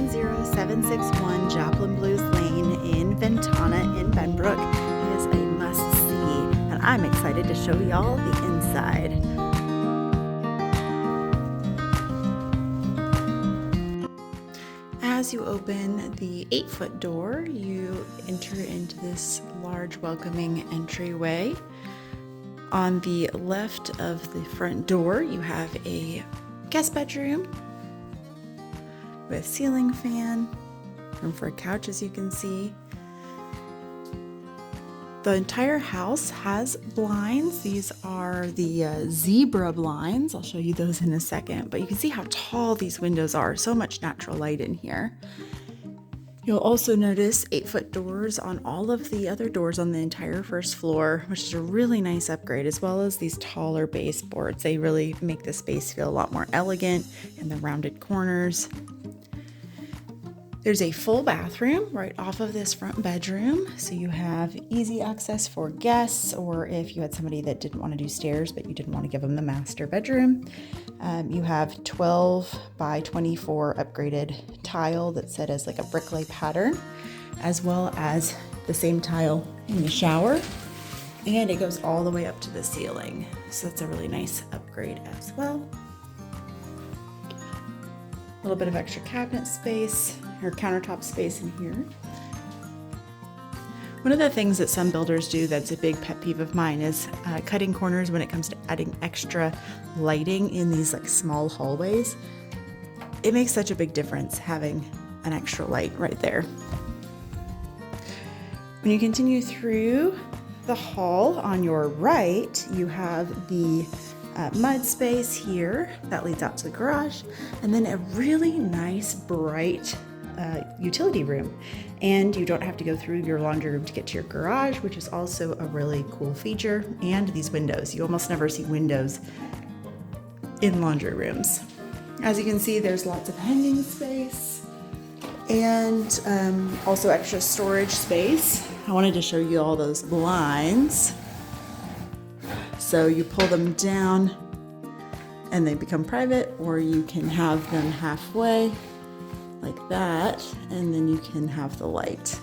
10761 Joplin Blues Lane in Ventana in Benbrook is a must-see, and I'm excited to show y'all the inside. As you open the 8-foot door, you enter into this large welcoming entryway. On the left of the front door, you have a guest bedroom with ceiling fan, room for a couch as you can see. The entire house has blinds. These are the zebra blinds. I'll show you those in a second, but you can see how tall these windows are. So much natural light in here. You'll also notice 8-foot doors on all of the other doors on the entire first floor, which is a really nice upgrade, as well as these taller baseboards. They really make the space feel a lot more elegant in the rounded corners. There's a full bathroom right off of this front bedroom, so you have easy access for guests, or if you had somebody that didn't want to do stairs but you didn't want to give them the master bedroom. You have 12 by 24 upgraded tile that's set as like a brick lay pattern, as well as the same tile in the shower, and it goes all the way up to the ceiling, so that's a really nice upgrade as well. A little bit of extra cabinet space or countertop space in here. One of the things that some builders do that's a big pet peeve of mine is cutting corners when it comes to adding extra lighting in these like small hallways. It makes such a big difference having an extra light right there. When you continue through the hall on your right, you have the mud space here that leads out to the garage, and then a really nice bright utility room. And you don't have to go through your laundry room to get to your garage, which is also a really cool feature. And these windows, you almost never see windows in laundry rooms. As you can see, there's lots of hanging space and also extra storage space. I wanted to show you all those blinds. So you pull them down and they become private, or you can have them halfway like that, and then you can have the light.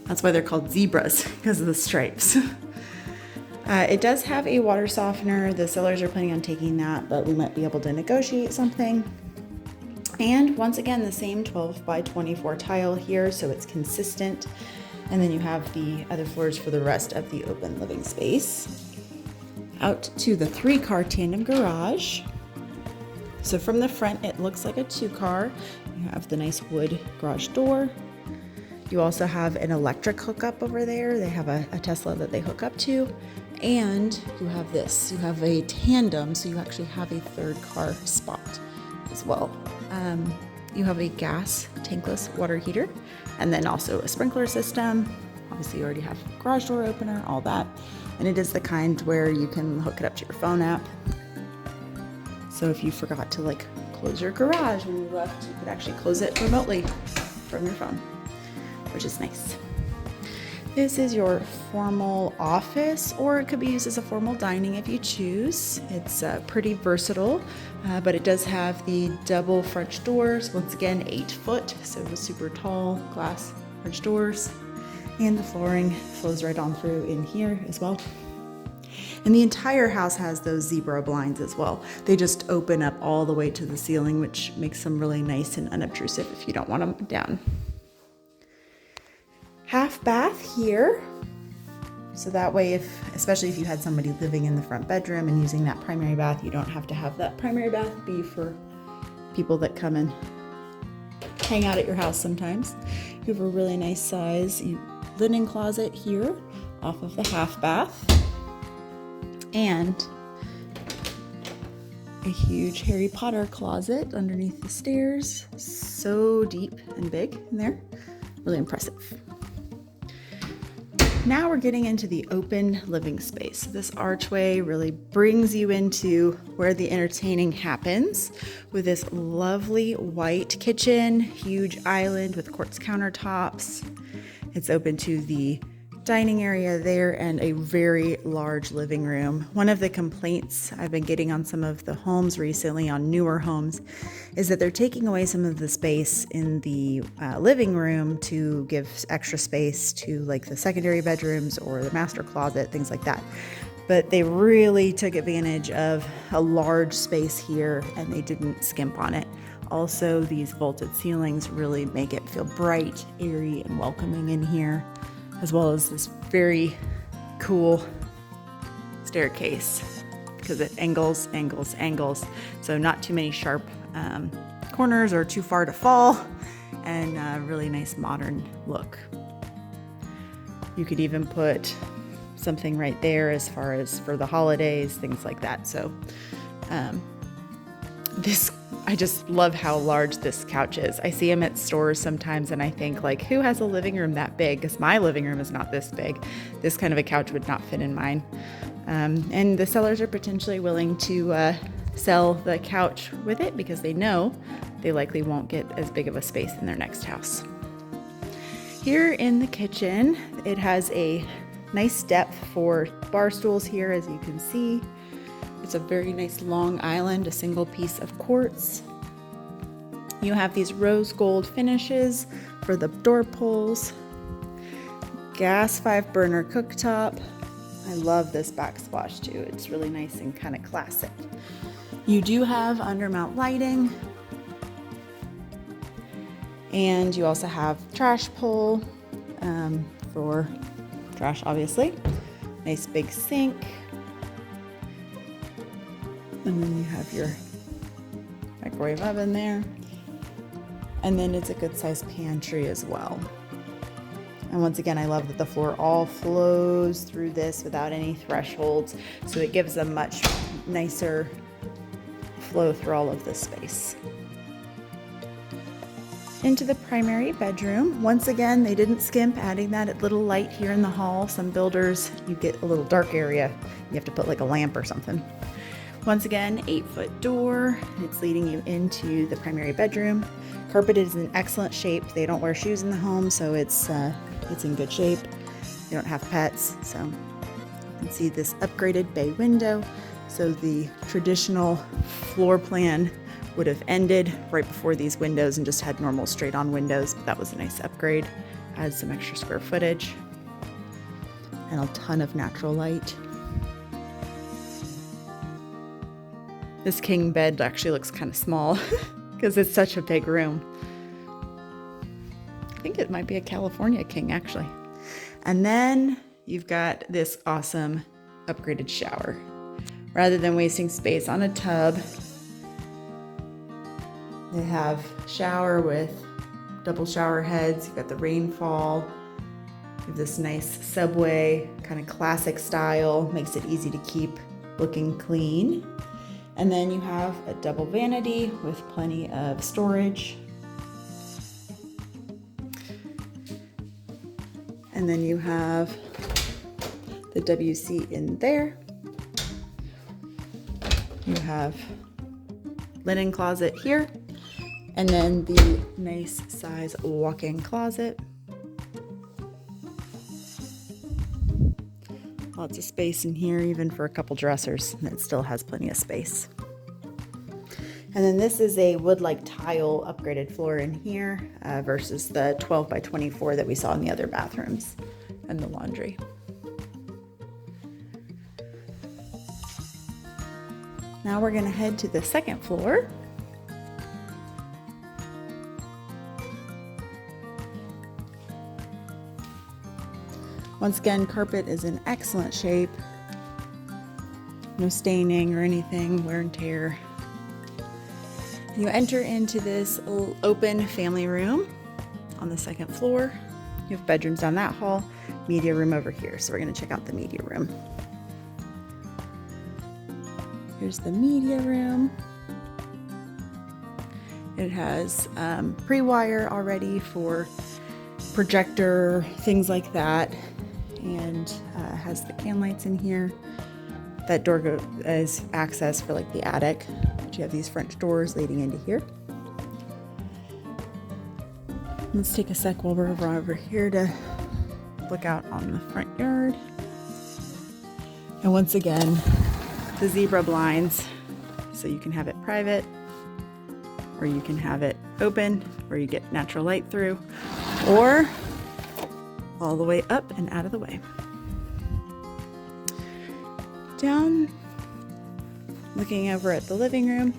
That's why they're called zebras, because of the stripes. It does have a water softener. The sellers are planning on taking that, but we might be able to negotiate something. And once again, the same 12 by 24 tile here, so it's consistent. And then you have the other floors for the rest of the open living space. Out to the 3-car tandem garage. So from the front, it looks like a 2-car. You have the nice wood garage door. You also have an electric hookup over there. They have a Tesla that they hook up to. And you have this. You have a tandem, so you actually have a 3rd car spot as well. You have a gas tankless water heater, and then also a sprinkler system. Obviously, you already have a garage door opener, all that. And it is the kind where you can hook it up to your phone app. So if you forgot to like close your garage when you left, you could actually close it remotely from your phone, which is nice. This is your formal office, or it could be used as a formal dining if you choose. It's pretty versatile, but it does have the double French doors. Once again, 8 foot, so super tall glass French doors. And the flooring flows right on through in here as well. And the entire house has those zebra blinds as well. They just open up all the way to the ceiling, which makes them really nice and unobtrusive if you don't want them down. Half bath here. So that way, especially if you had somebody living in the front bedroom and using that primary bath, you don't have to have that primary bath be for people that come and hang out at your house sometimes. You have a really nice size linen closet here off of the half bath, and a huge Harry Potter closet underneath the stairs. So deep and big in there. Really impressive. Now we're getting into the open living space. This archway really brings you into where the entertaining happens, with this lovely white kitchen, huge island with quartz countertops. It's open to the dining area there and a very large living room. One of the complaints I've been getting on some of the homes recently, on newer homes, is that they're taking away some of the space in the living room to give extra space to like the secondary bedrooms or the master closet, things like that. But they really took advantage of a large space here and they didn't skimp on it. Also, these vaulted ceilings really make it feel bright, airy, and welcoming in here, as well as this very cool staircase because it angles. So not too many sharp corners or too far to fall, and a really nice modern look. You could even put something right there as far as for the holidays, things like that. So I just love how large this couch is. I see them at stores sometimes and I think like, who has a living room that big? Because my living room is not this big. This kind of a couch would not fit in mine. And the sellers are potentially willing to sell the couch with it because they know they likely won't get as big of a space in their next house. Here in the kitchen, it has a nice depth for bar stools here, as you can see. It's a very nice long island, a single piece of quartz. You have these rose gold finishes for the door pulls. Gas 5-burner cooktop. I love this backsplash too. It's really nice and kind of classic. You do have undermount lighting. And you also have trash pull for trash, obviously. Nice big sink. And then you have your microwave oven there. And then it's a good sized pantry as well. And once again, I love that the floor all flows through this without any thresholds. So it gives a much nicer flow through all of this space. Into the primary bedroom. Once again, they didn't skimp adding that little light here in the hall. Some builders, you get a little dark area. You have to put like a lamp or something. Once again, 8-foot door. It's leading you into the primary bedroom. Carpet is in excellent shape. They don't wear shoes in the home, so it's in good shape. They don't have pets, so you can see this upgraded bay window. So the traditional floor plan would have ended right before these windows and just had normal straight-on windows, but that was a nice upgrade. Adds some extra square footage and a ton of natural light. This king bed actually looks kind of small because it's such a big room. I think it might be a California king actually. And then you've got this awesome upgraded shower. Rather than wasting space on a tub, they have shower with double shower heads. You've got the rainfall. You have this nice subway, kind of classic style, makes it easy to keep looking clean. And then you have a double vanity with plenty of storage. And then you have the WC in there. You have linen closet here. And then the nice size walk-in closet. Lots of space in here, even for a couple dressers, and it still has plenty of space. And then this is a wood-like tile upgraded floor in here versus the 12 by 24 that we saw in the other bathrooms and the laundry. Now we're going to head to the second floor. Once again, carpet is in excellent shape. No staining or anything, wear and tear. You enter into this open family room on the second floor. You have bedrooms down that hall, media room over here. So we're going to check out the media room. Here's the media room. It has pre-wire already for projector, things like that. And has the can lights in here. That door is access for like the attic. But you have these French doors leading into here. Let's take a sec while we're over here to look out on the front yard. And once again, the zebra blinds, so you can have it private, or you can have it open where you get natural light through, or all the way up and out of the way. Down, looking over at the living room.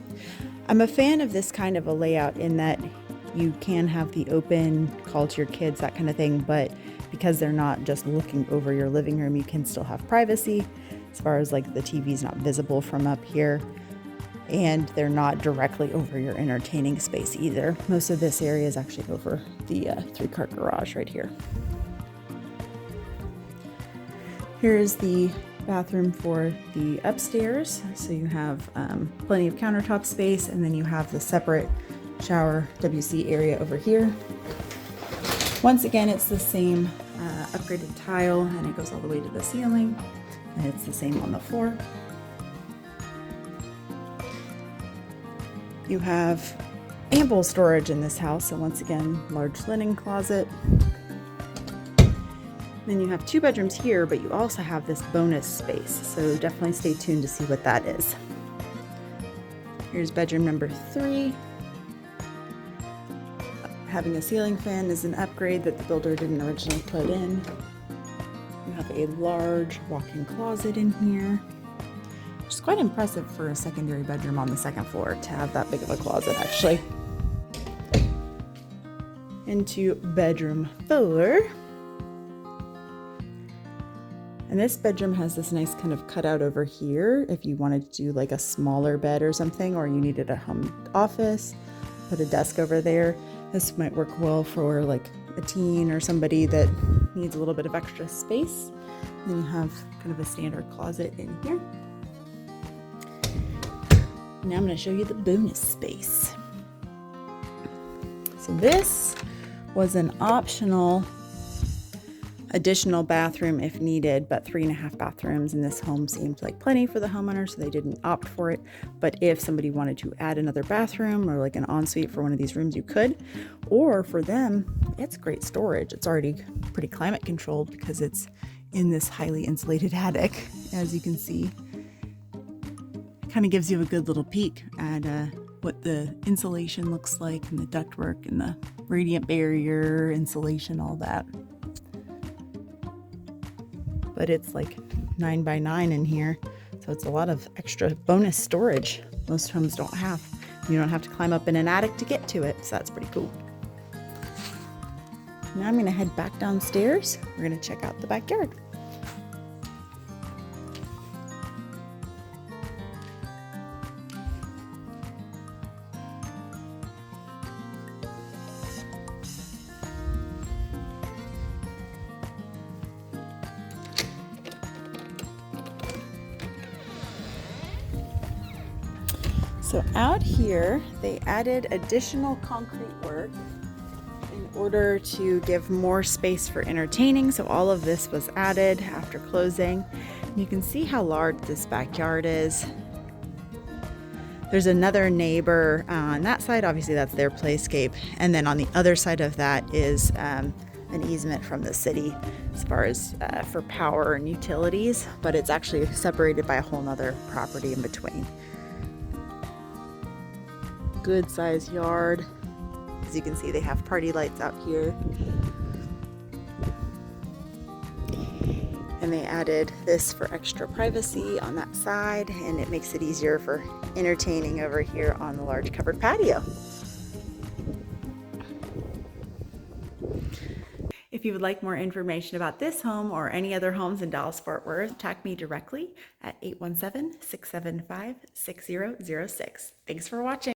I'm a fan of this kind of a layout in that you can have the open call to your kids, that kind of thing, but because they're not just looking over your living room, you can still have privacy as far as like the TV's not visible from up here, and they're not directly over your entertaining space either. Most of this area is actually over the 3-car garage right here. Here's the bathroom for the upstairs. So you have plenty of countertop space, and then you have the separate shower WC area over here. Once again, it's the same upgraded tile, and it goes all the way to the ceiling, and it's the same on the floor. You have ample storage in this house, so once again, large linen closet. Then you have 2 bedrooms here, but you also have this bonus space, so definitely stay tuned to see what that is. Here's bedroom number 3. Having a ceiling fan is an upgrade that the builder didn't originally put in. You have a large walk-in closet in here, which is quite impressive for a secondary bedroom on the 2nd floor to have that big of a closet, actually. Into bedroom 4. And this bedroom has this nice kind of cutout over here if you wanted to do like a smaller bed or something, or you needed a home office, put a desk over there. This might work well for like a teen or somebody that needs a little bit of extra space. Then you have kind of a standard closet in here. Now I'm going to show you the bonus space. So this was an optional additional bathroom if needed, but 3.5 bathrooms in this home seemed like plenty for the homeowner, so they didn't opt for it. But if somebody wanted to add another bathroom or like an ensuite for one of these rooms, you could. Or for them, it's great storage. It's already pretty climate controlled because it's in this highly insulated attic, as you can see. It kind of gives you a good little peek at what the insulation looks like, and the ductwork and the radiant barrier insulation, all that. But it's like 9 by 9 in here, so it's a lot of extra bonus storage most homes don't have. You don't have to climb up in an attic to get to it, so that's pretty cool. Now I'm going to head back downstairs. We're going to check out the backyard. So out here, they added additional concrete work in order to give more space for entertaining. So all of this was added after closing. And you can see how large this backyard is. There's another neighbor on that side. Obviously, that's their playscape. And then on the other side of that is an easement from the city as far as for power and utilities, but it's actually separated by a whole nother property in between. Good size yard. As you can see, they have party lights out here. And they added this for extra privacy on that side, and it makes it easier for entertaining over here on the large covered patio. If you would like more information about this home or any other homes in Dallas-Fort Worth, contact me directly at 817-675-6006. Thanks for watching.